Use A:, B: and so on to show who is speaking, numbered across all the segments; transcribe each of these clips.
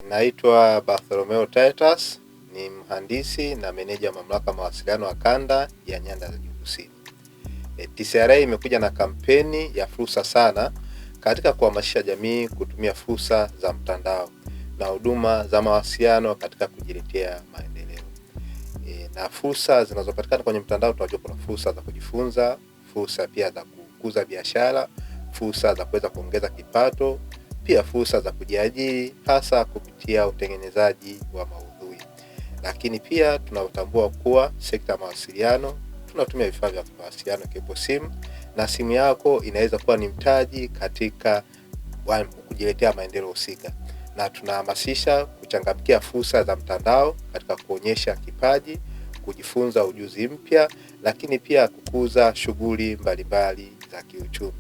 A: Naitwa Bartholomeo Titus, ni mhandisi na meneja wa mamlaka mawasiliano wa kanda ya Nyanda za Juu Kusini. TCRA imekuja na kampeni ya fursa sana katika kuhamasisha jamii kutumia fursa za mtandao na huduma za mawasiliano katika kujiletea maendeleo. Na fursa zinazopatikana kwenye mtandao, tunajua kuna fursa za kujifunza, fursa pia za kukuza biashara, fursa za kuweza kuongeza kipato, pia fursa za kujiajiri hasa kupitia utengenezaji wa maudhui. Lakini pia tunatambua kuwa sekta ya mawasiliano tunatumia vifaa vya mawasiliano ikiwepo simu, na simu yako inaweza kuwa ni mtaji katika kujiletea maendeleo husika, na tunahamasisha kuchangamkia fursa za mtandao katika kuonyesha kipaji, kujifunza ujuzi mpya, lakini pia kukuza shughuli mbalimbali za kiuchumi.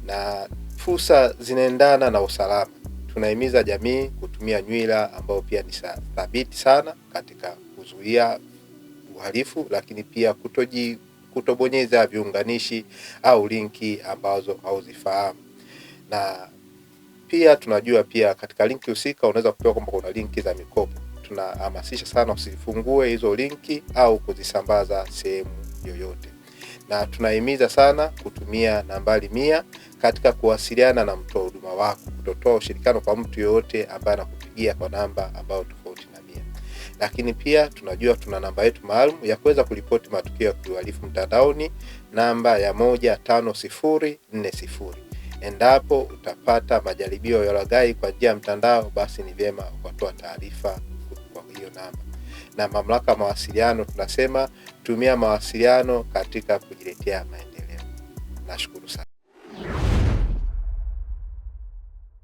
A: Na fursa zinaendana na usalama. Tunahimiza jamii kutumia nywila ambao pia ni thabiti sana katika kuzuia uhalifu, lakini pia kutobonyeza viunganishi au linki ambazo hauzifahamu. Na pia tunajua pia katika linki husika unaweza kupewa kwamba kuna linki za mikopo. Tunahamasisha sana usifungue hizo linki au kuzisambaza sehemu yoyote. Na tunahimiza sana kutumia nambari 100 katika kuwasiliana na mtoa huduma wako, kutotoa ushirikiano kwa mtu yoyote ambaye anakupigia kwa namba ambayo tofauti na 100. Lakini pia tunajua tuna namba yetu maalum ya kuweza kuripoti matukio ya uhalifu mtandaoni, namba ya 15040. Endapo utapata majaribio ya ulaghai kwa njia ya mtandao, basi ni vyema ukatoa taarifa kwa hiyo namba. Na mamlaka ya mawasiliano tunasema tumia mawasiliano katika kujiletea maendeleo. Nashukuru sana.